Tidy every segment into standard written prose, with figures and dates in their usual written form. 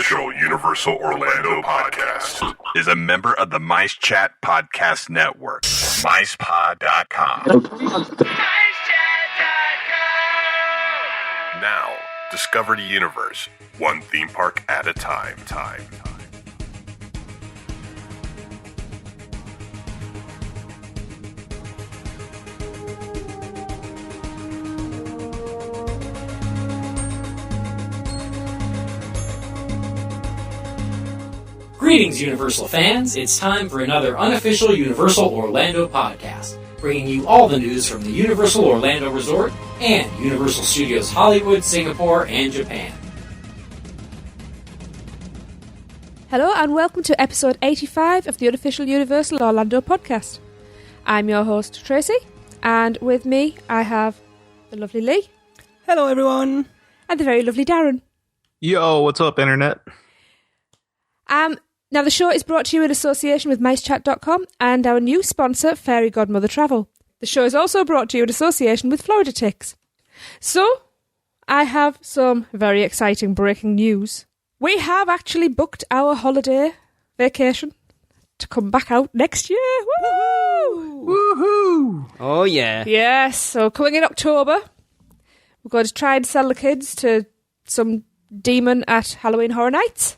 unofficial Universal Orlando podcast is a member of the Mice Chat Podcast Network. MicePod.com. Now, discover the universe, one theme park at a time. Greetings, Universal fans. It's time for another unofficial Universal Orlando podcast, bringing you all the news from the Universal Orlando Resort and Universal Studios Hollywood, Singapore, and Japan. Hello and welcome to episode 85 of the unofficial Universal Orlando podcast. I'm your host, Tracy, and with me I have the lovely Lee. Hello, everyone. And the very lovely Darren. Yo, what's up, Internet? Now, the show is brought to you in association with MiceChat.com and our new sponsor, Fairy Godmother Travel. The show is also brought to you in association with Florida Ticks. So, I have some very exciting breaking news. We have actually booked our holiday vacation to come back out next year. Woohoo! Woohoo! Oh, yeah. Yes, so coming in October, we're going to try and sell the kids to some demon at Halloween Horror Nights.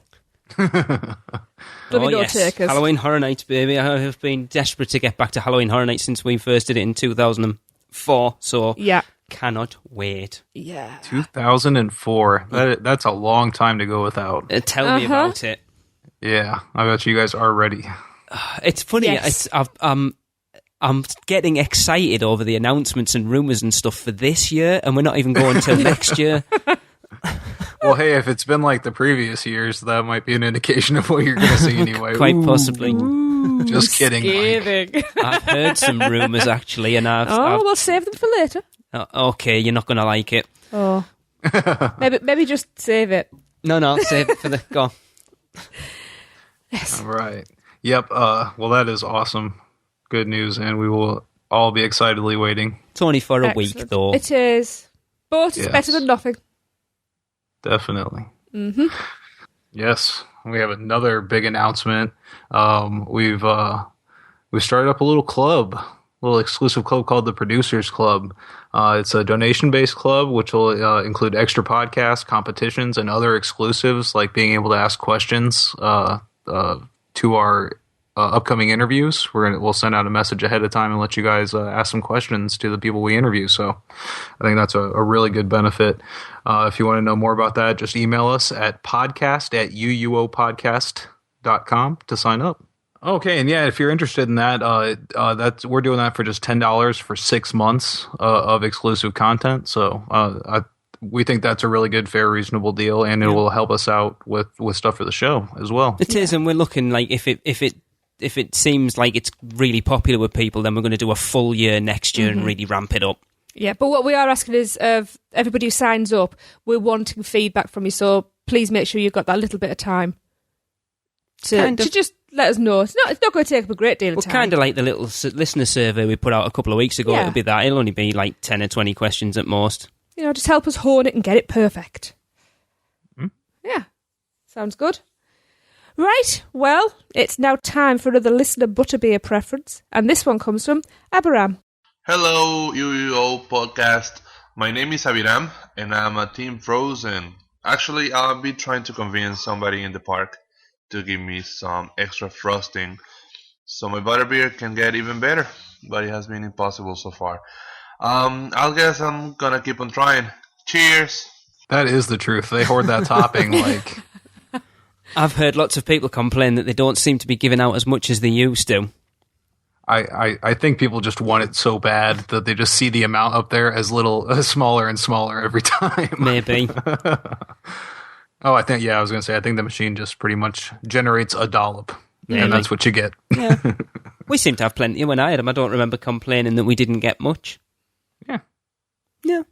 Takers. Halloween Horror Nights, baby. I have been desperate to get back to Halloween Horror Nights since we first did it in 2004, so yeah, cannot wait. Yeah, 2004. That's a long time to go without. Tell me about it. Yeah, I bet you guys are ready. It's funny. Yes. I'm getting excited over the announcements and rumours and stuff for this year, and we're not even going till next year. Well, hey, if it's been like the previous years, that might be an indication of what you're going to see anyway. Quite possibly. Just kidding, Mike. I've heard some rumours, actually, and we'll save them for later. Okay, you're not going to like it. Oh. maybe just save it. No, save it for the... Go. Yes. All right. Yep, well, that is awesome. Good news, and we will all be excitedly waiting. It's only for a week, though. It is. But it's better than nothing. Definitely. Mm-hmm. Yes, we have another big announcement. We've started up a little club, a little exclusive club called the Producers Club. It's a donation-based club, which will include extra podcasts, competitions, and other exclusives, like being able to ask questions to our upcoming interviews. We'll send out a message ahead of time and let you guys ask some questions to the people we interview. So I think that's a really good benefit. If you want to know more about that, just email us at podcast@uuopodcast.com to sign up. Okay, and yeah, if you're interested in that, we're doing that for just $10 for 6 months of exclusive content. So we think that's a really good, fair, reasonable deal, and it will help us out with stuff for the show as well. It is, and we're looking like if it seems like it's really popular with people, then we're going to do a full year next year and really ramp it up. Yeah, but what we are asking is of everybody who signs up, we're wanting feedback from you, so please make sure you've got that little bit of time to just let us know. It's not going to take up a great deal of time. Well, kind of like the little listener survey we put out a couple of weeks ago. Yeah. It'll be that. It'll only be like 10 or 20 questions at most. Just help us hone it and get it perfect. Yeah, sounds good. Right, well, it's now time for another Listener Butterbeer preference, and this one comes from Abiram. Hello, UUO podcast. My name is Abiram, and I'm a Team Frozen. Actually, I'll be trying to convince somebody in the park to give me some extra frosting so my butterbeer can get even better, but it has been impossible so far. I guess I'm gonna keep on trying. Cheers! That is the truth. They hoard that topping like... I've heard lots of people complain that they don't seem to be giving out as much as they used to. I think people just want it so bad that they just see the amount up there as smaller and smaller every time. Maybe. I think the machine just pretty much generates a dollop. Really? And that's what you get. Yeah. We seem to have plenty. When I had them, I don't remember complaining that we didn't get much. Yeah. Yeah.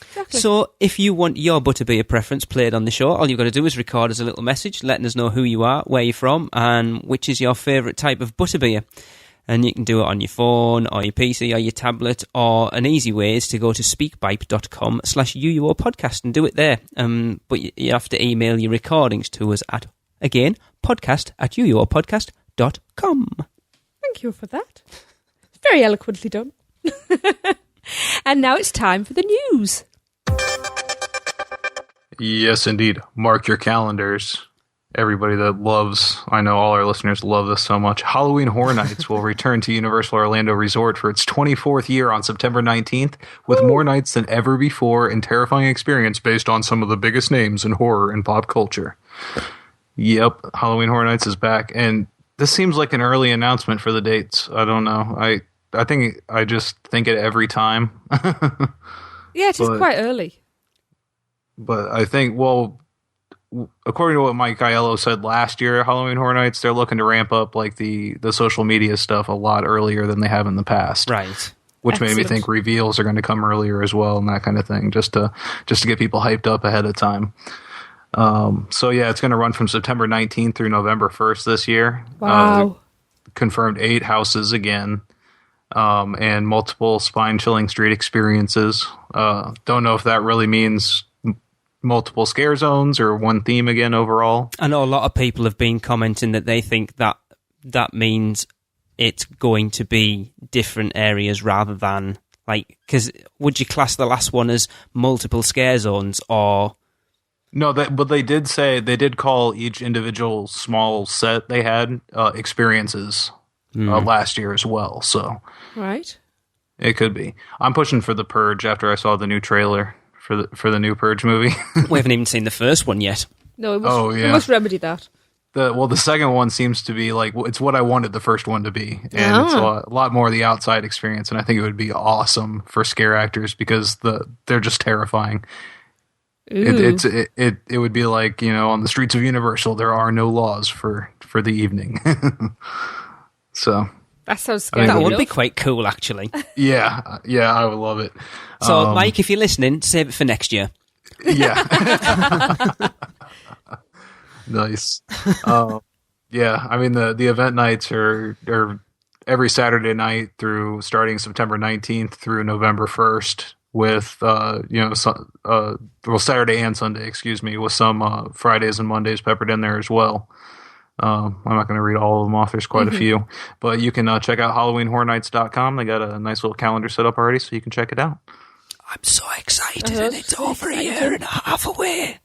Exactly. So, if you want your butterbeer preference played on the show, all you've got to do is record us a little message letting us know who you are, where you're from, and which is your favourite type of butterbeer. And you can do it on your phone or your PC or your tablet, or an easy way is to go to speakpipe.com/UUO podcast and do it there. But you have to email your recordings to us at, again, podcast@uuopodcast.com. Thank you for that. Very eloquently done. And now it's time for the news. Yes, indeed. Mark your calendars. Everybody that loves, I know all our listeners love this so much, Halloween Horror Nights will return to Universal Orlando Resort for its 24th year on September 19th, with more nights than ever before and terrifying experience based on some of the biggest names in horror and pop culture. Yep, Halloween Horror Nights is back, and this seems like an early announcement for the dates. I don't know. I think I just think it every time. Yeah, it is quite early. But I think, well, according to what Mike Aiello said last year at Halloween Horror Nights, they're looking to ramp up like the social media stuff a lot earlier than they have in the past. Right. Which made me think reveals are going to come earlier as well and that kind of thing, just to get people hyped up ahead of time. So yeah, it's going to run from September 19th through November 1st this year. Wow. Confirmed 8 houses again. And multiple spine-chilling street experiences. Don't know if that really means multiple scare zones or one theme again overall. I know a lot of people have been commenting that they think that means it's going to be different areas rather than, like, because would you class the last one as multiple scare zones or... No, but they did call each individual small set they had experiences last year as well, so... Right. It could be. I'm pushing for The Purge after I saw the new trailer for the new Purge movie. We haven't even seen the first one yet. No, we must remedy that. The second one seems to be like, it's what I wanted the first one to be, and it's a lot more of the outside experience, and I think it would be awesome for scare actors because they're just terrifying. It would be like, on the streets of Universal there are no laws for the evening. So that sounds scary. That would be quite cool, actually. Yeah, I would love it. So, Mike, if you're listening, save it for next year. Yeah. Nice. Yeah, I mean the event nights are every Saturday night through starting September 19th through November 1st with Saturday and Sunday, with some Fridays and Mondays peppered in there as well. I'm not going to read all of them off. There's quite a few, but you can check out HalloweenHorrorNights.com. They got a nice little calendar set up already, so you can check it out. I'm so excited, and it's over a year and a half away.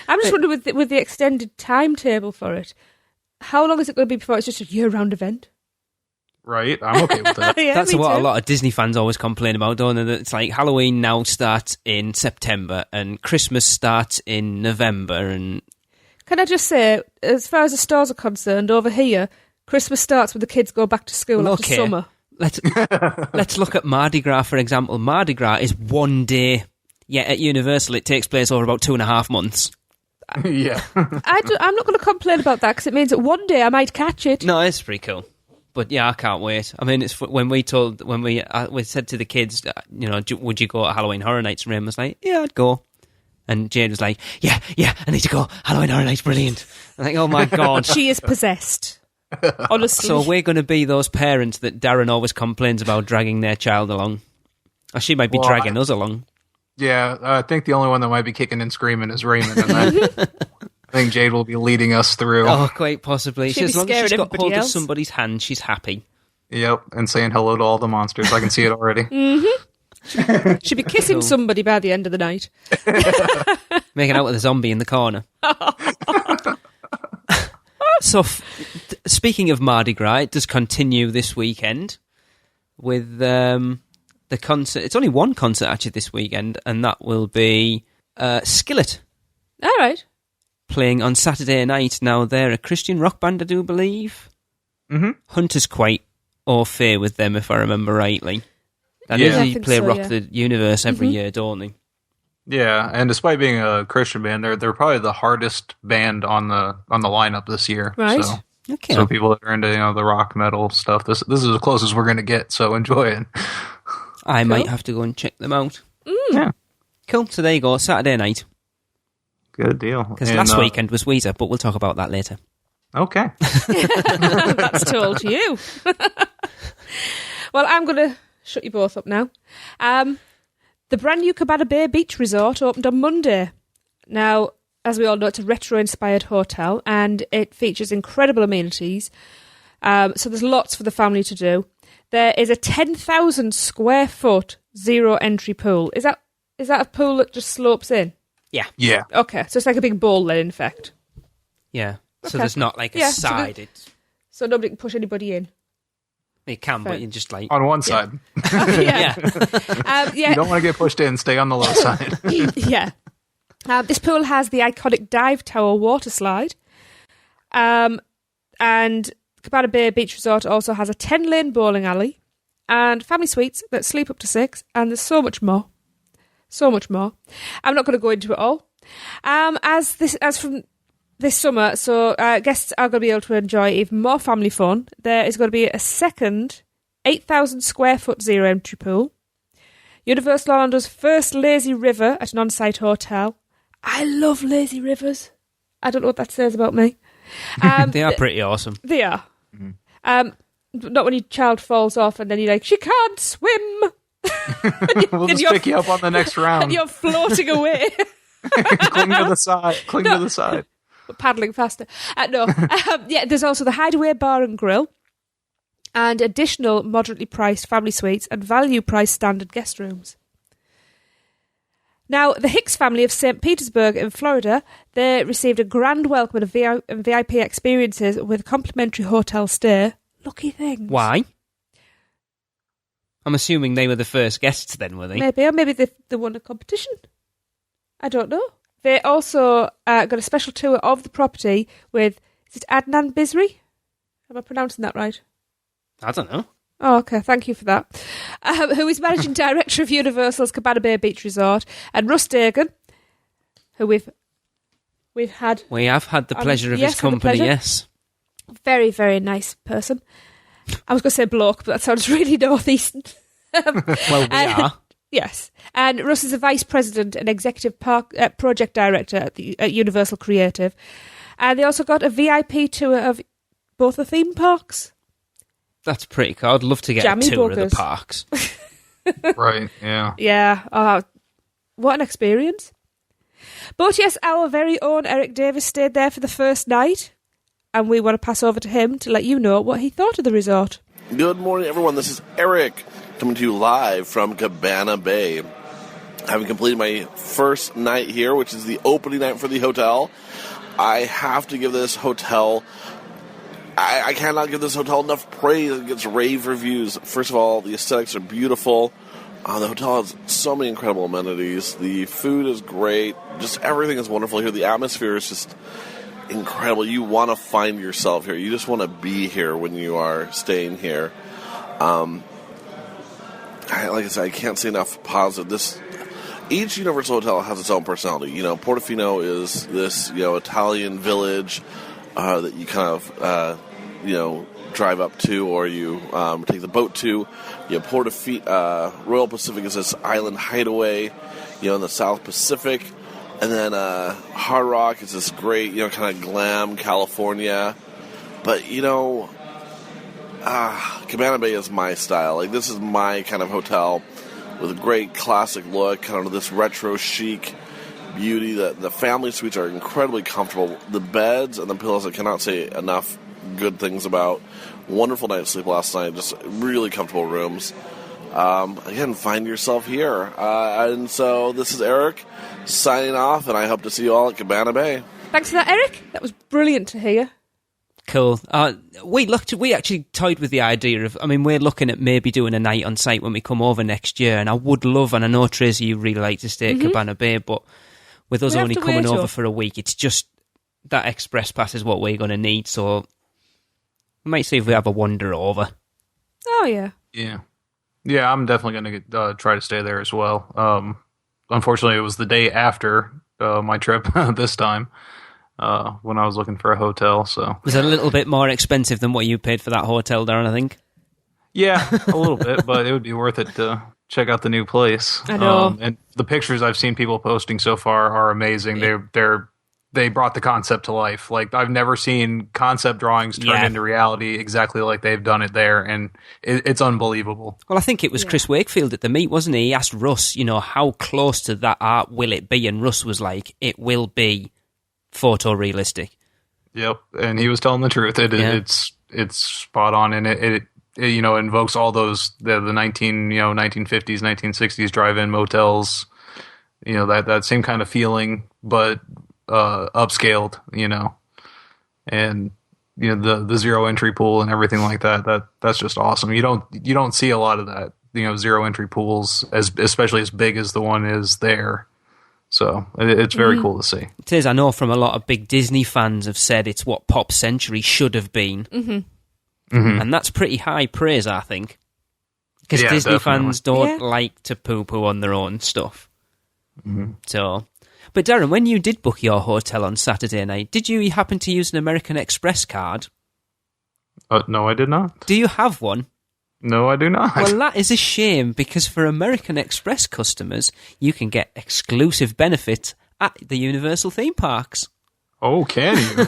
I'm just wondering with the extended timetable for it, how long is it going to be before it's just a year-round event? Right, I'm okay with that. Yeah, that's what a lot of Disney fans always complain about, don't they? It's like Halloween now starts in September and Christmas starts in November. And can I just say, as far as the stores are concerned, over here, Christmas starts when the kids go back to school after summer. Let's look at Mardi Gras, for example. Mardi Gras is one day, yet at Universal it takes place over about 2.5 months. Yeah. I'm not going to complain about that because it means that one day I might catch it. No, it's pretty cool. But yeah, I can't wait. I mean, it's when we said to the kids, would you go to Halloween Horror Nights? And Ram was like, yeah, I'd go. And Jade was like, yeah, I need to go. Halloween Horror Nights, brilliant. I'm like, oh my God. She is possessed. Honestly. So we're going to be those parents that Darren always complains about dragging their child along. Or she might be dragging us along. Yeah, I think the only one that might be kicking and screaming is Raymond. And I think Jade will be leading us through. Oh, quite possibly. She'll as long as she's got hold else. of somebody's hand, she's happy. Yep, and saying hello to all the monsters. I can see it already. She'll be kissing somebody by the end of the night. Making out with a zombie in the corner. So, speaking of Mardi Gras, it does continue this weekend with the concert. It's only one concert actually this weekend, and that will be Skillet. All right. Playing on Saturday night. Now, they're a Christian rock band, I do believe. Mm-hmm. Hunter's quite au fait with them, if I remember rightly. They play Rock the Universe every year, don't they? Yeah, and despite being a Christian band, they're probably the hardest band on the lineup this year. Right. So, okay. So people that are into the rock metal stuff, this is as close as we're going to get. So enjoy it. I might have to go and check them out. Yeah. Cool. So there you go. Saturday night. Good deal. Because last weekend was Weezer, but we'll talk about that later. Okay. That's told you. Well, I'm going to shut you both up now. The brand new Cabana Bay Beach Resort opened on Monday. Now, as we all know, it's a retro-inspired hotel, and it features incredible amenities. So there's lots for the family to do. There is a 10,000 square foot zero-entry pool. Is that a pool that just slopes in? Yeah. Okay, so it's like a big bowl then, in effect. Yeah. So Okay. there's not like a Yeah, side. So nobody can push anybody in. You can, Fair. but you just like... On one side. Yeah. You don't want to get pushed in. Stay on the low side. Yeah. This pool has the iconic dive tower water slide. And Cabana Bay Beach Resort also has a 10-lane bowling alley and family suites that sleep up to 6, and there's so much more. So much more. I'm not going to go into it all. As from this summer, so guests are going to be able to enjoy even more family fun. There is going to be a second 8,000 square foot zero entry pool. Universal Orlando's first lazy river at an on-site hotel. I love lazy rivers. I don't know what that says about me. They are pretty awesome. They are. Not when your child falls off and then you're like, she can't swim. We'll just pick you up on the next round. And you're floating away. Cling to the side. Cling to the side. Paddling faster. No. There's also the Hideaway Bar and Grill and additional moderately priced family suites and value-priced standard guest rooms. Now, the Hicks family of St. Petersburg in Florida, they received a grand welcome and VIP experiences with a complimentary hotel stay. Lucky things. Why? I'm assuming they were the first guests then, were they? Maybe they won a competition. I don't know. They also got a special tour of the property with, is it Adnan Bizri? Am I pronouncing that right? I don't know. Oh, okay. Thank you for that. Who is managing director of Universal's Cabana Bay Beach Resort, and Russ Dagan, who we've had. We have had the pleasure of his company, yes. Very, very nice person. I was going to say bloke, but that sounds really northeastern. Well, we are. Yes. And Russ is the vice president and executive project director at Universal Creative. And they also got a VIP tour of both the theme parks. That's pretty cool. I'd love to get Jammy a tour buggers. of the parks. Right, yeah. Yeah. What an experience. But yes, our very own Eric Davis stayed there for the first night. And we want to pass over to him to let you know what he thought of the resort. Good morning, everyone. This is Eric coming to you live from Cabana Bay. Having completed my first night here, which is the opening night for the hotel, I have to give this hotel... I cannot give this hotel enough praise. It gets rave reviews. First of all, the aesthetics are beautiful. The hotel has so many incredible amenities. The food is great. Just everything is wonderful here. The atmosphere is just incredible. You want to find yourself here. You just want to be here when you are staying here. Like I said, I can't say enough positive. Each Universal hotel has its own personality. Portofino is this Italian village that you kind of drive up to, or you take the boat to. Royal Pacific is this island hideaway, in the South Pacific. And then Hard Rock is this great, kind of glam California. But, Cabana Bay is my style. Like, this is my kind of hotel with a great classic look, kind of this retro chic beauty. The family suites are incredibly comfortable. The beds and the pillows, I cannot say enough good things about. Wonderful night's sleep last night. Just really comfortable rooms. Again, find yourself here. And so this is Eric signing off, and I hope to see you all at Cabana Bay. Thanks for that, Eric. That was brilliant to hear. Cool. We actually toyed with the idea of, we're looking at maybe doing a night on site when we come over next year, and I would love, and I know Tracy, you really like to stay at Cabana Bay, but with us only coming over for a week, it's just that express pass is what we're going to need, so we might see if we have a wander over. Oh, yeah. Yeah, I'm definitely going to try to stay there as well. Unfortunately, it was the day after my trip this time when I was looking for a hotel. So was it a little bit more expensive than what you paid for that hotel, Darren, I think? Yeah, a little bit, but it would be worth it to check out the new place. I know. And the pictures I've seen people posting so far are amazing. They're they brought the concept to life. Like, I've never seen concept drawings turn into reality exactly like they've done it there, and it's unbelievable. Well, I think it was Chris Wakefield at the meet, wasn't he? He asked Russ, how close to that art will it be? And Russ was like, it will be photorealistic. Yep, and he was telling the truth. It's spot on, and it invokes all those the 1950s, 1960s drive-in motels. That same kind of feeling, but upscaled. And the zero entry pool and everything like that. That's just awesome. You don't see a lot of that. Zero entry pools especially as big as the one is there. So it's very cool to see. It is. I know from a lot of big Disney fans have said it's what Pop Century should have been. And that's pretty high praise, I think. Because Disney fans don't like to poo-poo on their own stuff. So, but Darren, when you did book your hotel on Saturday night, did you happen to use an American Express card? No, I did not. Do you have one? No, I do not. Well, that is a shame, because for American Express customers, you can get exclusive benefits at the Universal theme parks. Oh, can you?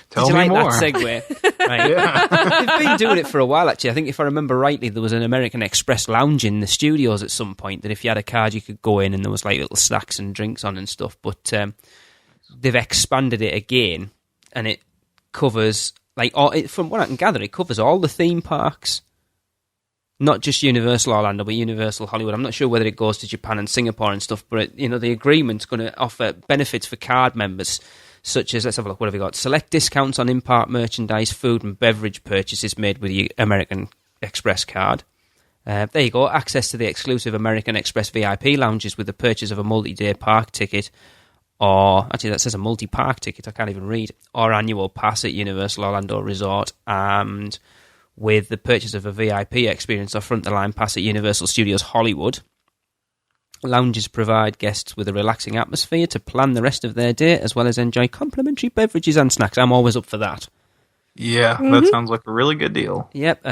Tell Did you me like more. that segue? Right. They've been doing it for a while, actually. I think if I remember rightly, there was an American Express lounge in the studios at some point that if you had a card, you could go in and there was like little snacks and drinks on and stuff. But they've expanded it again, and it covers, from what I can gather, it covers all the theme parks. Not just Universal Orlando, but Universal Hollywood. I'm not sure whether it goes to Japan and Singapore and stuff, but the agreement's going to offer benefits for card members, such as, let's have a look, what have we got? Select discounts on in-park merchandise, food and beverage purchases made with the American Express card. There you go, access to the exclusive American Express VIP lounges with the purchase of a multi-day park ticket, or, actually that says a multi-park ticket, I can't even read, or annual pass at Universal Orlando Resort, and with the purchase of a VIP experience or front-the-line pass at Universal Studios Hollywood. Lounges provide guests with a relaxing atmosphere to plan the rest of their day, as well as enjoy complimentary beverages and snacks. I'm always up for that. Yeah, that sounds like a really good deal. Yep,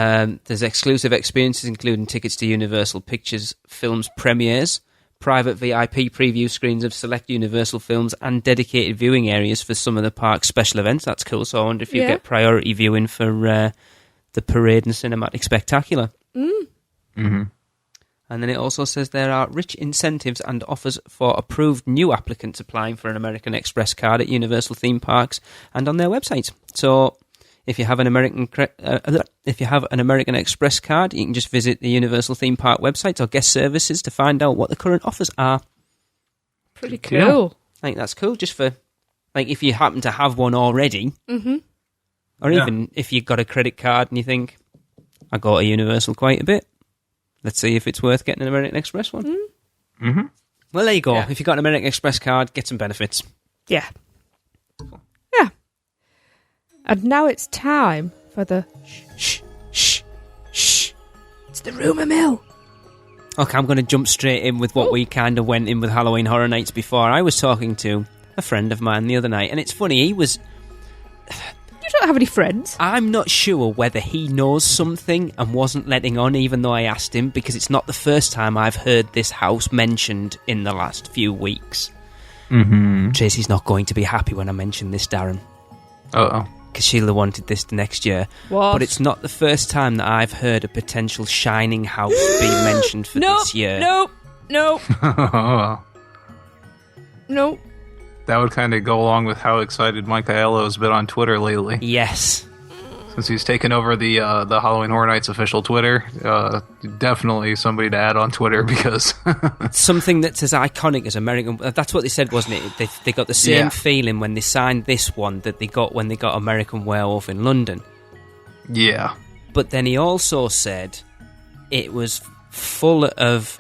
there's exclusive experiences, including tickets to Universal Pictures films premieres, private VIP preview screens of select Universal films, and dedicated viewing areas for some of the park's special events. That's cool. So I wonder if you get priority viewing for the parade and cinematic spectacular. And then it also says there are rich incentives and offers for approved new applicants applying for an American Express card at Universal theme parks and on their website. So if you have an American Express card, you can just visit the Universal theme park website or guest services to find out what the current offers are. Pretty cool. I think that's cool, just for if you happen to have one already. Or even if you've got a credit card and you think, I go to Universal quite a bit, let's see if it's worth getting an American Express one. Well, there you go. If you've got an American Express card, get some benefits. Yeah. And now it's time for the shh. It's the rumour mill. Okay, I'm going to jump straight in with what we kind of went in with Halloween Horror Nights before. I was talking to a friend of mine the other night, and it's funny, he was... You don't have any friends. I'm not sure whether he knows something and wasn't letting on, even though I asked him, because it's not the first time I've heard this house mentioned in the last few weeks. Tracy's not going to be happy when I mention this, Darren. Uh-oh. Because Sheila wanted this the next year. What? But it's not the first time that I've heard a potential Shining house being mentioned for this year. Nope. That would kind of go along with how excited Michaelo's been on Twitter lately. Yes. Since he's taken over the Halloween Horror Nights official Twitter, definitely somebody to add on Twitter, because... Something that's as iconic as American... That's what they said, wasn't it? They got the same feeling when they signed this one that they got when they got American Werewolf in London. Yeah. But then he also said it was full of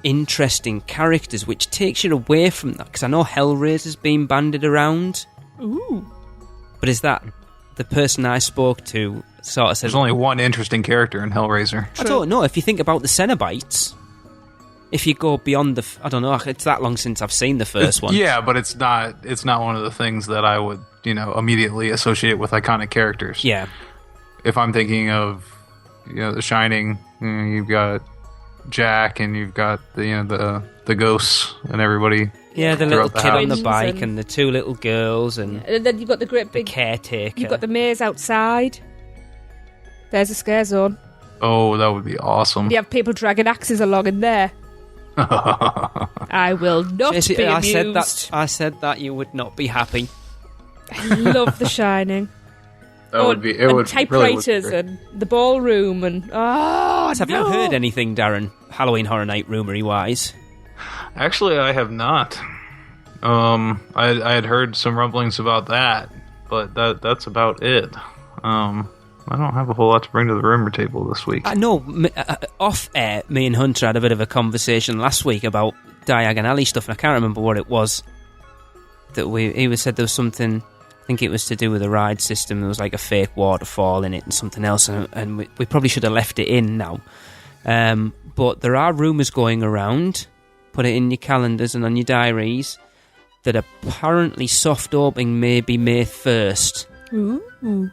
interesting characters, which takes you away from that, because I know Hellraiser's been bandied around. Ooh. But is that the person I spoke to sort of said... There's only one interesting character in Hellraiser. I don't know. If you think about the Cenobites, if you go beyond the... I don't know. It's that long since I've seen the first one. Yeah, but it's not one of the things that I would, immediately associate with iconic characters. Yeah. If I'm thinking of, The Shining, you've got Jack, and you've got the ghosts and everybody. Yeah, the little Throughout the kid on the house. bike and the two little girls and And then you've got the great the big... caretaker. You've got the maze outside. There's a scare zone. Oh, that would be awesome. You have people dragging axes along in there. I will not Jesse, be I amused. said that you would not be happy. I love The Shining. That would be. It and would typewriters really would be and the ballroom and Have you heard anything, Darren? Halloween Horror Night rumory wise? Actually, I have not. I had heard some rumblings about that, but that's about it. I don't have a whole lot to bring to the rumor table this week. Off air, me and Hunter had a bit of a conversation last week about Diagon Alley stuff, and I can't remember what it was. He said there was something. I think it was to do with the ride system. There was like a fake waterfall in it and something else, and we probably should have left it in now. But there are rumours going around. Put it in your calendars and on your diaries that apparently soft opening may be May 1st. Ooh.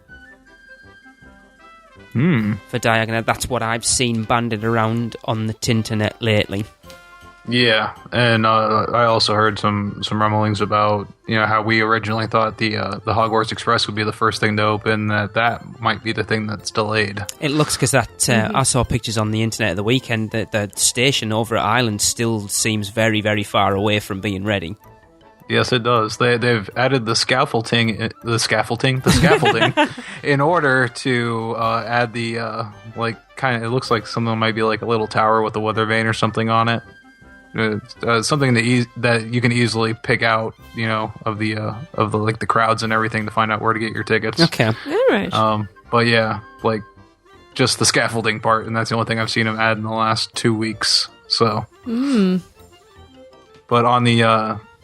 For Diagon. That's what I've seen banded around on the Tinternet lately. Yeah, and I also heard some rumblings about how we originally thought the Hogwarts Express would be the first thing to open. That might be the thing that's delayed. It looks because that I saw pictures on the internet at the weekend that the station over at Ireland still seems very, very far away from being ready. Yes, it does. They've added the scaffolding in order to add the it looks like something might be like a little tower with a weather vane or something on it. Something that you can easily pick out, of the crowds and everything to find out where to get your tickets. Okay, All right. But yeah, just the scaffolding part, and that's the only thing I've seen them add in the last 2 weeks. So, but on the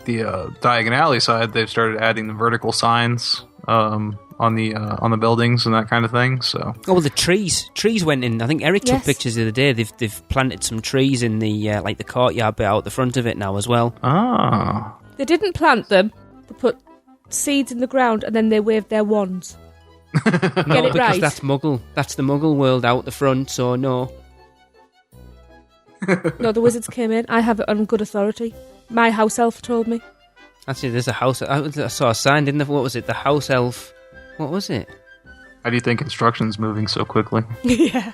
Diagon Alley side, they've started adding the vertical signs on the buildings and that kind of thing. So, the trees went in. I think Eric took Yes. pictures the other day. They've planted some trees in the the courtyard bit out the front of it now as well. They didn't plant them. They put seeds in the ground and then they waved their wands. Get it Because right. that's Muggle. That's the Muggle world out the front. So no. No, the wizards came in. I have it on good authority. My house elf told me. Actually, there's a house. I saw a sign, didn't there? What was it? The house elf. What was it? how do you think construction's moving so quickly? Yeah.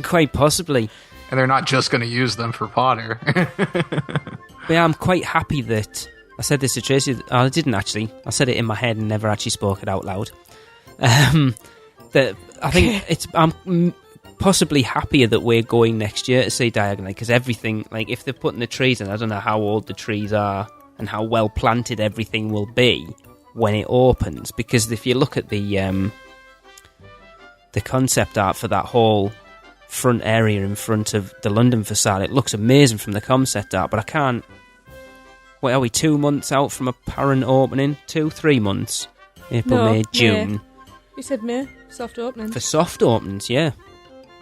Quite possibly. And they're not just going to use them for Potter. But yeah, I'm quite happy that I said this to Tracy. I didn't actually. I said it in my head and never actually spoke it out loud. That I think I'm possibly happier that we're going next year to see Diagon, because everything, like if they're putting the trees in, I don't know how old the trees are and how well planted everything will be when it opens. Because if you look at the concept art for that whole front area in front of the London facade, it looks amazing from the concept art, but I can't. What are we, 2 months out from apparent opening? 3 months? April, No, May, June. May. You said May, soft opening. For soft openings, yeah.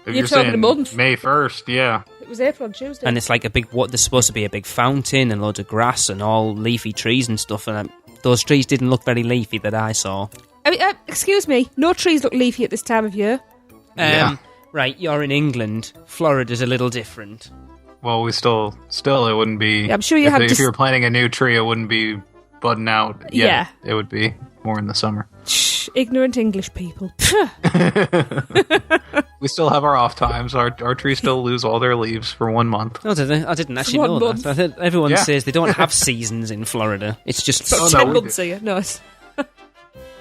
If You're talking saying a month. May 1st, yeah. It was April on Tuesday. And it's like there's supposed to be a big fountain and loads of grass and all leafy trees and stuff, and those trees didn't look very leafy that I saw. I mean, excuse me, no trees look leafy at this time of year. Yeah. Right, you're in England. Florida's a little different. Well, we still it wouldn't be... Yeah, I'm sure you if, had if just- you were planting a new tree, it wouldn't be budding out yet. Yeah. It would be more in the summer. Shh, ignorant English people. We still have our off times. Our trees still lose all their leaves for 1 month. No, I didn't actually One know month. that. I think everyone Yeah. says they don't have seasons in Florida. It's just... Oh, no, 10 we months do. a year. No, it's...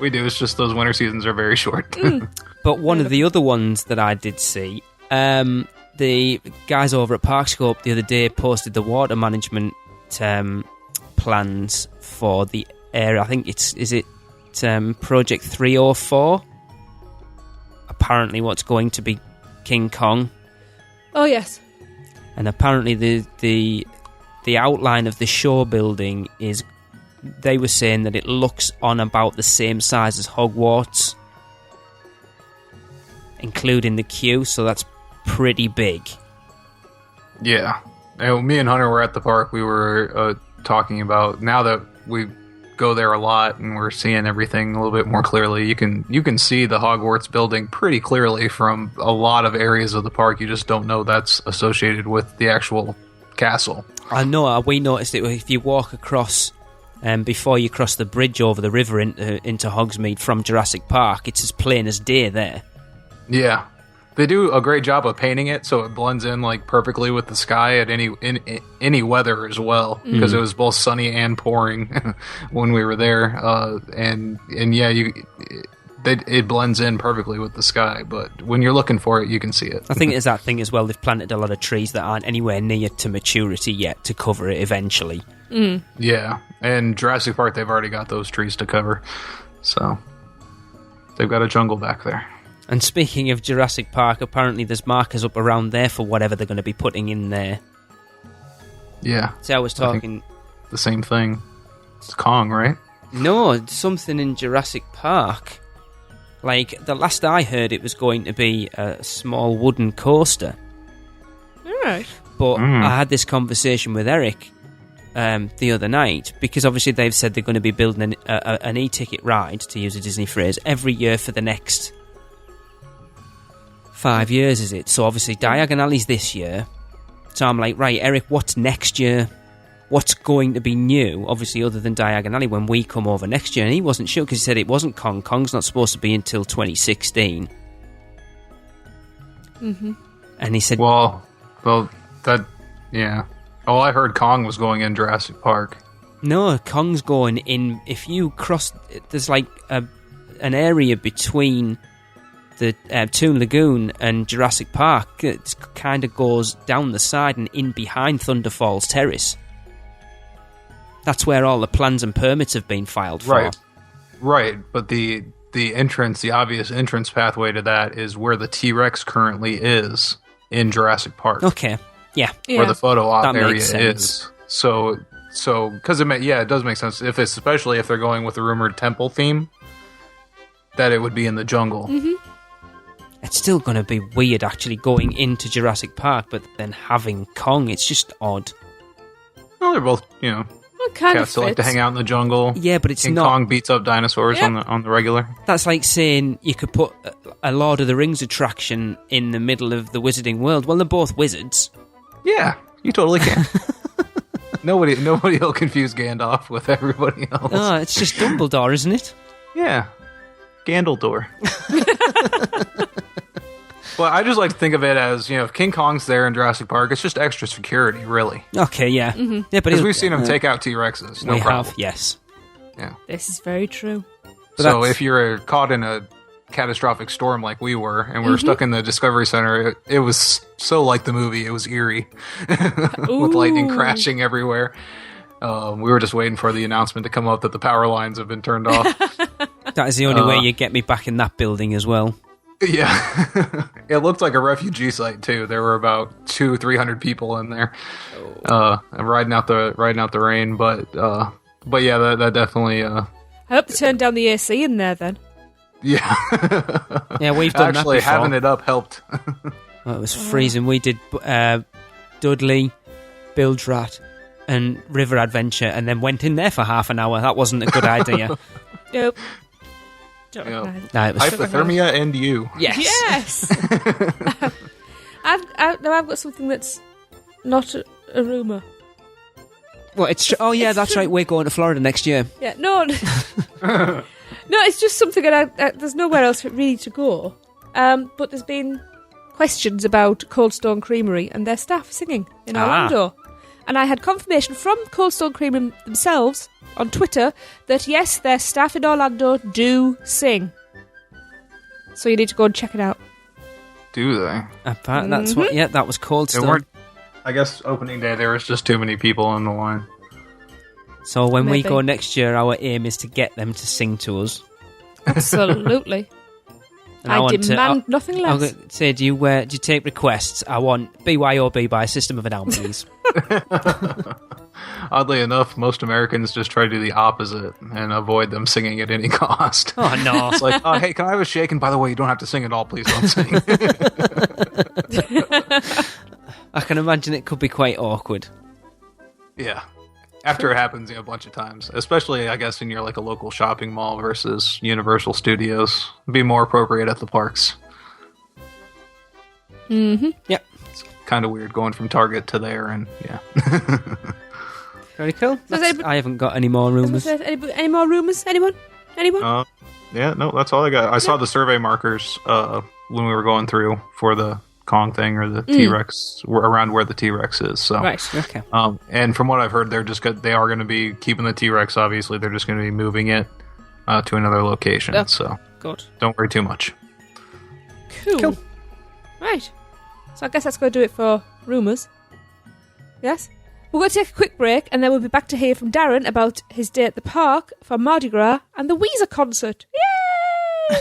We do. It's just those winter seasons are very short. But one of the other ones that I did see, the guys over at Parkscope the other day posted the water management plans for the area. I think is it Project 304? Apparently what's going to be King Kong. Oh, yes. And apparently the outline of the show building is... They were saying that it looks on about the same size as Hogwarts, including the queue, so that's pretty big. Yeah. Me and Hunter were at the park. We were talking about, now that we go there a lot and we're seeing everything a little bit more clearly, you can see the Hogwarts building pretty clearly from a lot of areas of the park. You just don't know that's associated with the actual castle. I know. We noticed it if you walk across, before you cross the bridge over the river into Hogsmeade from Jurassic Park, it's as plain as day there. Yeah. They do a great job of painting it so it blends in like perfectly with the sky at any weather as well, because it was both sunny and pouring when we were there, and yeah, it blends in perfectly with the sky. But when you're looking for it, you can see it. I think it's that thing as well. They've planted a lot of trees that aren't anywhere near to maturity yet to cover it eventually. Yeah, and Jurassic Park, they've already got those trees to cover, so they've got a jungle back there. And speaking of Jurassic Park, apparently there's markers up around there for whatever they're going to be putting in there. Yeah. So I was talking... the same thing. It's Kong, right? No, something in Jurassic Park. Like, the last I heard, it was going to be a small wooden coaster. Alright. But I had this conversation with Eric the other night, because obviously they've said they're going to be building an e-ticket ride, to use a Disney phrase, every year for the next 5 years, is it? So obviously Diagon Alley's this year. So I'm like, right, Eric, what's next year? What's going to be new, obviously, other than Diagon Alley when we come over next year? And he wasn't sure, because he said it wasn't Kong. Kong's not supposed to be until 2016. Mm-hmm. And he said... Well, yeah. Oh, I heard Kong was going in Jurassic Park. No, Kong's going in... If you cross... There's like an area between the Toon Lagoon and Jurassic Park. It kind of goes down the side and in behind Thunder Falls Terrace. That's where all the plans and permits have been filed for. Right, but the entrance, the obvious entrance pathway to that is where the T-Rex currently is in Jurassic Park. Okay, yeah. Where the photo op That area makes sense. is. So because it does make sense, especially if they're going with the rumored temple theme, that it would be in the jungle. Mm-hmm. It's still going to be weird, actually, going into Jurassic Park, but then having Kong, it's just odd. Well, they're both, Well, kind cats that of like to hang out in the jungle. Yeah, but it's King not... Kong beats up dinosaurs on the regular. That's like saying you could put a Lord of the Rings attraction in the middle of the Wizarding World. Well, they're both wizards. Yeah, you totally can. Nobody will confuse Gandalf with everybody else. Oh, it's just Dumbledore, isn't it? Yeah, Gandaldor. Well, I just like to think of it as, if King Kong's there in Jurassic Park, it's just extra security, really. Okay, yeah. Mm-hmm. Yeah, but Because we've seen him take out T-Rexes, no we problem. have, yes. Yeah. This is very true. But So that's- if you're caught in a catastrophic storm like we were, and we were stuck in the Discovery Center, it was so like the movie, it was eerie. With lightning Ooh. crashing everywhere. We were just waiting for the announcement to come up that the power lines have been turned off. That is the only way you get me back in that building as well. Yeah. It looked like a refugee site too. There were about 200-300 people in there, riding out the rain. But yeah, that definitely. I hope they turned down the AC in there then. Yeah. Yeah, we've done Actually, that before. having it up helped. Well, it was freezing. We did Dudley, Bilgerat, and River Adventure, and then went in there for half an hour. That wasn't a good idea. Nope. Don't Yeah. recognise. No, it was Hypothermia and you. yes. Yes! I've got something that's not a rumour. Well, it's true. Oh, yeah, that's right. We're going to Florida next year. Yeah, no. No, it's just something that there's nowhere else really to go. But there's been questions about Cold Stone Creamery and their staff singing in Orlando. And I had confirmation from Cold Stone Creamery themselves on Twitter that yes, their staff in Orlando do sing. So you need to go and check it out. Do they? Apparently, that's what. Yeah, that was Cold They Stone. weren't. I guess opening day there was just too many people on the line. So when we Maybe. go next year, our aim is to get them to sing to us. Absolutely. And I want demand nothing I'm less. going to say, do you take requests? I want BYOB by System of a Down, please. Oddly enough, most Americans just try to do the opposite and avoid them singing at any cost. Oh, no. It's like, oh, hey, can I have a shake? And by the way, you don't have to sing at all. Please don't sing. I can imagine it could be quite awkward. Yeah. After it happens a bunch of times. Especially, I guess, in your like a local shopping mall versus Universal Studios. It'd be more appropriate at the parks. Mm-hmm. Yep. kind of weird going from Target to there, and yeah. Very cool. I haven't got any more rumours. Any more rumours? Anyone? Yeah, no, that's all I got. I saw the survey markers when we were going through for the Kong thing or the T-Rex, around where the T-Rex is. So, right, okay. And from what I've heard, they are going to be keeping the T-Rex. Obviously, they're just going to be moving it to another location. Oh, so, good. Don't worry too much. Cool. Right. So I guess that's going to do it for rumours. Yes? We're going to take a quick break, and then we'll be back to hear from Darren about his day at the park for Mardi Gras and the Weezer concert. Yay!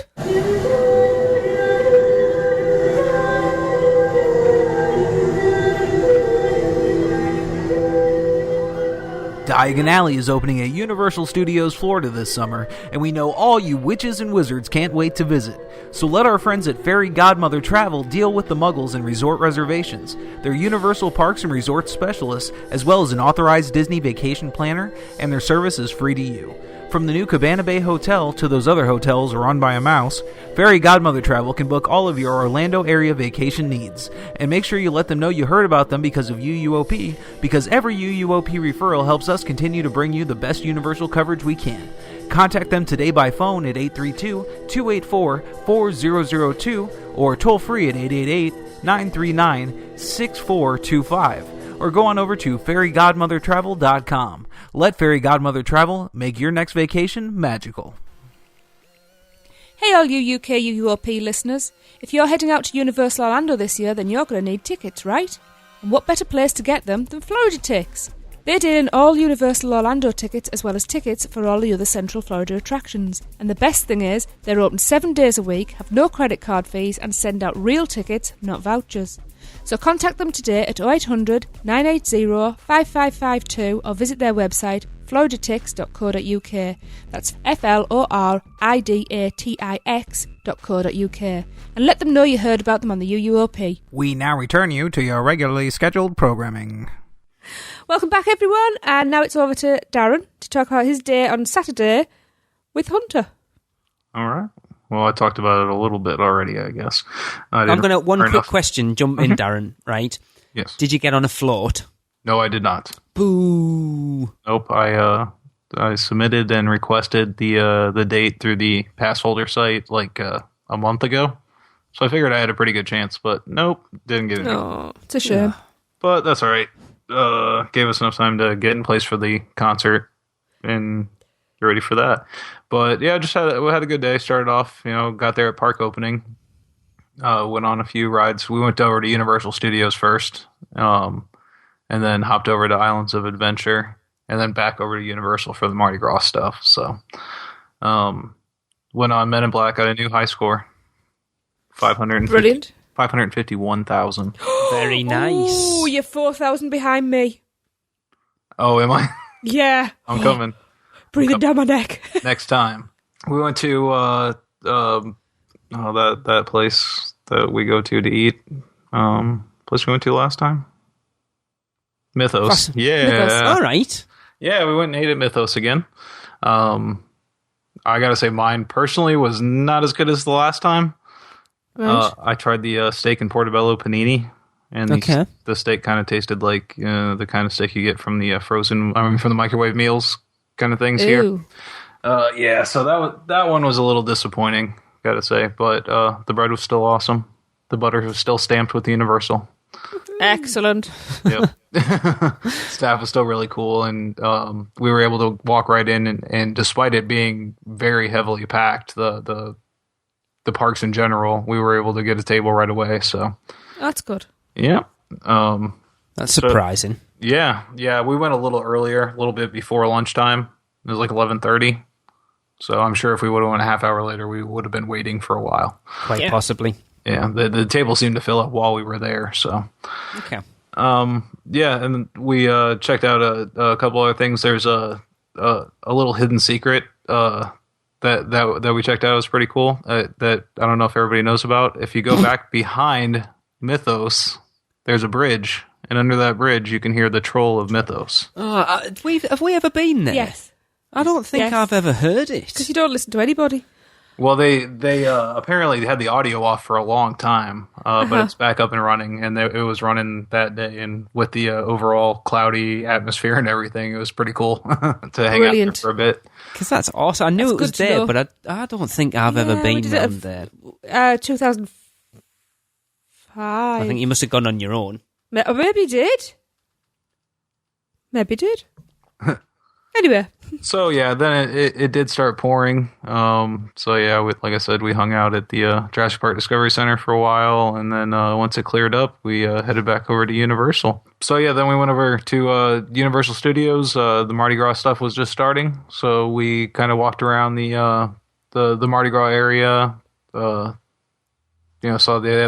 Diagon Alley is opening at Universal Studios Florida this summer, and we know all you witches and wizards can't wait to visit. So let our friends at Fairy Godmother Travel deal with the muggles and resort reservations. They're Universal Parks and Resorts specialists, as well as an authorized Disney vacation planner, and their service is free to you. From the new Cabana Bay Hotel to those other hotels run by a mouse, Fairy Godmother Travel can book all of your Orlando area vacation needs. And make sure you let them know you heard about them because of UUOP, because every UUOP referral helps us continue to bring you the best Universal coverage we can. Contact them today by phone at 832-284-4002 or toll free at 888-939-6425. Or go on over to fairygodmothertravel.com. Let Fairy Godmother Travel make your next vacation magical. Hey all you UK UUOP listeners. If you're heading out to Universal Orlando this year, then you're going to need tickets, right? And what better place to get them than Florida Tix? They deal in all Universal Orlando tickets as well as tickets for all the other Central Florida attractions. And the best thing is, they're open 7 days a week, have no credit card fees and send out real tickets, not vouchers. So contact them today at 0800 980 5552 or visit their website floridatix.co.uk. That's floridatix.co.uk. And let them know you heard about them on the UUOP. We now return you to your regularly scheduled programming. Welcome back everyone, and now it's over to Darren to talk about his day on Saturday with Hunter. Alright. Well, I talked about it a little bit already, I guess. One quick question, jump in, Darren, right? Yes. Did you get on a float? No, I did not. Boo. Nope, I submitted and requested the date through the pass holder site like a month ago. So I figured I had a pretty good chance, but nope, didn't get it. Oh, it's a shame. Yeah. But that's all right. Gave us enough time to get in place for the concert and get ready for that. But yeah, we had a good day. Started off, got there at park opening. Went on a few rides. We went over to Universal Studios first, and then hopped over to Islands of Adventure, and then back over to Universal for the Mardi Gras stuff. So, went on Men in Black, got a new high score, 551,000. Very nice. Oh, you're 4,000 behind me. Oh, am I? Yeah. I'm coming. Breathe it down my neck. Next time. We went to that place that we go to eat. Place we went to last time? Mythos. Yeah. Mythos. All right. Yeah, we went and ate at Mythos again. I gotta say, mine personally was not as good as the last time. Right. I tried the steak and portobello panini, and the steak kind of tasted like the kind of steak you get from the from the microwave meals kind of things. Ew. Here. Yeah, so that one was a little disappointing, gotta say, but the bread was still awesome. The butter was still stamped with Universal. Excellent. Yep. Staff was still really cool, and we were able to walk right in, and despite it being very heavily packed, the parks in general, we were able to get a table right away. So that's good. Yeah. That's surprising. Yeah. We went a little earlier, a little bit before lunchtime. It was like 11:30. So I'm sure if we would have went a half hour later, we would have been waiting for a while. Quite possibly. Yeah. The table seemed to fill up while we were there. So. Okay. Yeah, and we checked out a couple other things. There's a little hidden secret that we checked out. It was pretty cool. That I don't know if everybody knows about. If you go back behind Mythos, there's a bridge, and under that bridge, you can hear the troll of Mythos. Have we ever been there? Yes. I don't think I've ever heard it. Because you don't listen to anybody. Well, they apparently had the audio off for a long time, but it's back up and running, and it was running that day. And with the overall cloudy atmosphere and everything, it was pretty cool to hang out there for a bit. Because that's awesome. I knew it was there, know. but I don't think I've ever been down there. 2005. I think you must have gone on your own. Maybe did. Anyway. So yeah, then it did start pouring. So yeah, like I said, we hung out at the Jurassic Park Discovery Center for a while, and then once it cleared up, we headed back over to Universal. So yeah, then we went over to Universal Studios. The Mardi Gras stuff was just starting, so we kind of walked around the Mardi Gras area. So they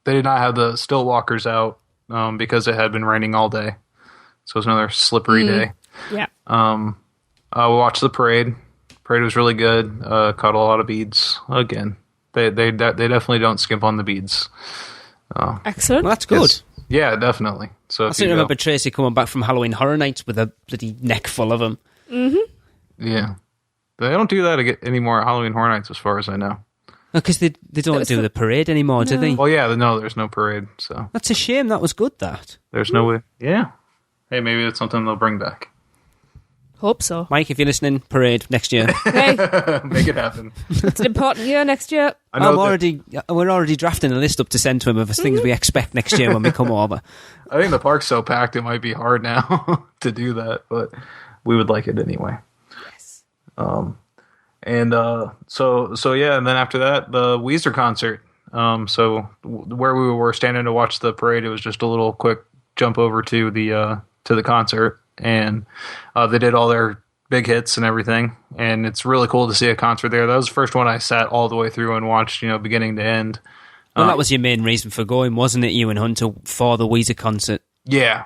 did not have the still walkers out because it had been raining all day, so it was another slippery day. Yeah. We watched the parade. Parade was really good. Caught a lot of beads. Again, they definitely don't skimp on the beads. Excellent. Well, that's good. Yeah, definitely. So I still remember Tracy coming back from Halloween Horror Nights with a bloody neck full of them. Mm-hmm. Yeah. They don't do that anymore at Halloween Horror Nights, as far as I know. Because they don't do the parade anymore, do they? Well, yeah, no, there's no parade. So that's a shame. That was good. There's no way. Yeah. Hey, maybe it's something they'll bring back. Hope so. Mike, if you're listening, parade next year. Hey, make it happen. it's an important year next year. We're already drafting a list up to send to him of things we expect next year when we come over. I think the park's so packed it might be hard now to do that, but we would like it anyway. Yes. So yeah, and then after that, the Weezer concert. So where we were standing to watch the parade, it was just a little quick jump over to the concert, and they did all their big hits and everything, and it's really cool to see a concert there. That was the first one I sat all the way through and watched, beginning to end. Well, that was your main reason for going, wasn't it, you and Hunter, for the Weezer concert? Yeah,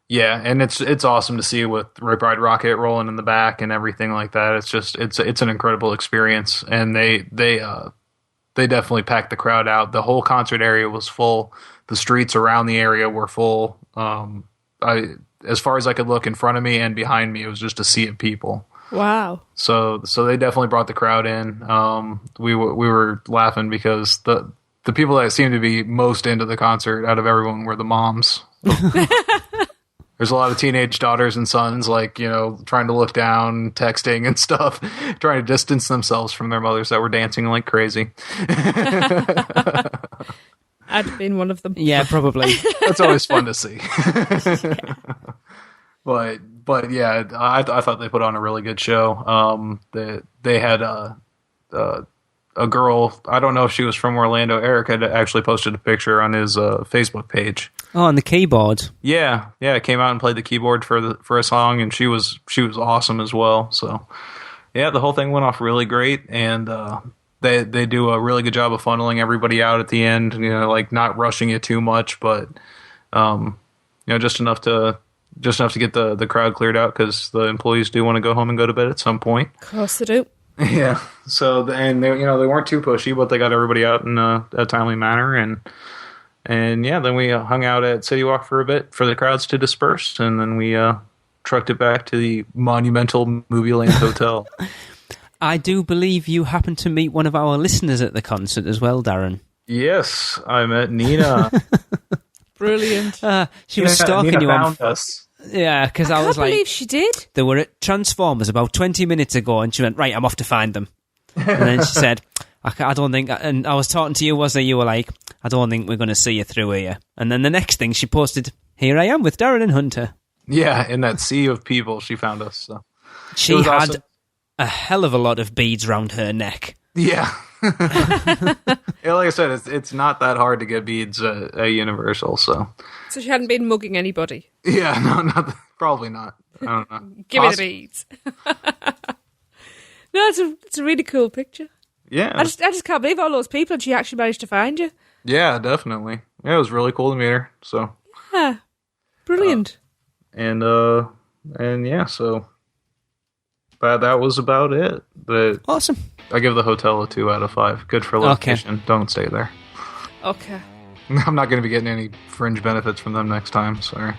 and it's awesome to see with Rip Ride Rocket rolling in the back and everything like that. It's just it's an incredible experience, and they definitely packed the crowd out. The whole concert area was full. The streets around the area were full. As far as I could look in front of me and behind me, it was just a sea of people. Wow. So they definitely brought the crowd in. We were laughing because the people that seemed to be most into the concert out of everyone were the moms. There's a lot of teenage daughters and sons, trying to look down, texting and stuff, trying to distance themselves from their mothers that were dancing like crazy. I'd have been one of them. Yeah, probably. That's always fun to see. But yeah, I thought they put on a really good show. They had a girl, I don't know if she was from Orlando. Eric had actually posted a picture on his Facebook page. Oh, on the keyboard. Yeah, came out and played the keyboard for a song, and she was awesome as well. So yeah, the whole thing went off really great, and they do a really good job of funneling everybody out at the end. Not rushing it too much, but just enough to get the crowd cleared out, because the employees do want to go home and go to bed at some point. Of course they do. Yeah. So and they weren't too pushy, but they got everybody out in a timely manner, and yeah, then we hung out at City Walk for a bit for the crowds to disperse, and then we trucked it back to the monumental Movie Land Hotel. I do believe you happened to meet one of our listeners at the concert as well, Darren. Yes, I met Nina. Brilliant. She was stalking Nina you found us. Yeah, because I was can't like, believe she did. They were at Transformers about 20 minutes ago, and she went, right, I'm off to find them. And then she said, I don't think, and I was talking to you, you were like, I don't think we're going to see you through here. And then the next thing she posted, here I am with Darren and Hunter. Yeah, in that sea of people, she found us. So. She had awesome. A hell of a lot of beads round her neck. Yeah. Yeah, like I said, it's not that hard to get beads at Universal. So she hadn't been mugging anybody. Yeah, no, probably not. I don't know. Give me the beads. No, it's a really cool picture. Yeah, I just can't believe all those people, and she actually managed to find you. Yeah, definitely. Yeah, it was really cool to meet her. So yeah, brilliant. And yeah, so that was about it. Awesome. I give the hotel a 2 out of 5. Good for location. Okay. Don't stay there. Okay. I'm not going to be getting any fringe benefits from them next time. Sorry.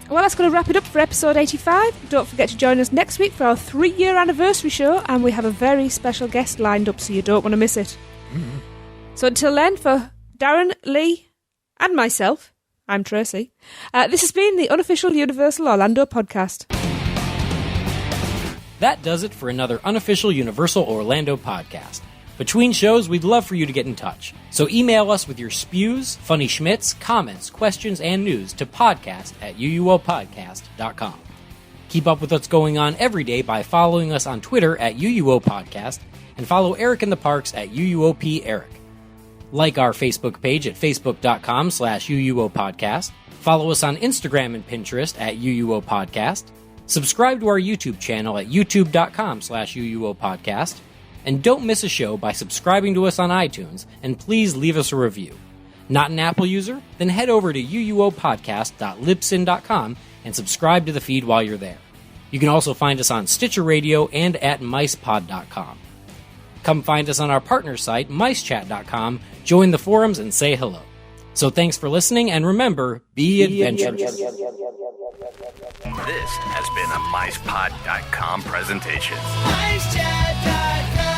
Well, that's going to wrap it up for episode 85. Don't forget to join us next week for our 3-year anniversary show, and we have a very special guest lined up, so you don't want to miss it. Mm-hmm. So until then, for Darren, Lee, and myself, I'm Tracy, this has been the unofficial Universal Orlando podcast. That does it for another unofficial Universal Orlando podcast. Between shows, we'd love for you to get in touch. So email us with your spews, funny schmitz, comments, questions, and news to podcast@uuopodcast.com. Keep up with what's going on every day by following us on Twitter @UUOPodcast and follow Eric in the Parks @UUOPEric. Like our Facebook page at facebook.com/UUOPodcast. Follow us on Instagram and Pinterest @UUOPodcast. Subscribe to our YouTube channel at youtube.com/UUOPodcast. And don't miss a show by subscribing to us on iTunes, and please leave us a review. Not an Apple user? Then head over to uuopodcast.libsyn.com and subscribe to the feed while you're there. You can also find us on Stitcher Radio and at micepod.com. Come find us on our partner site, micechat.com, join the forums, and say hello. So thanks for listening, and remember, be adventurous. This has been a MicePod.com presentation. MiceChat.com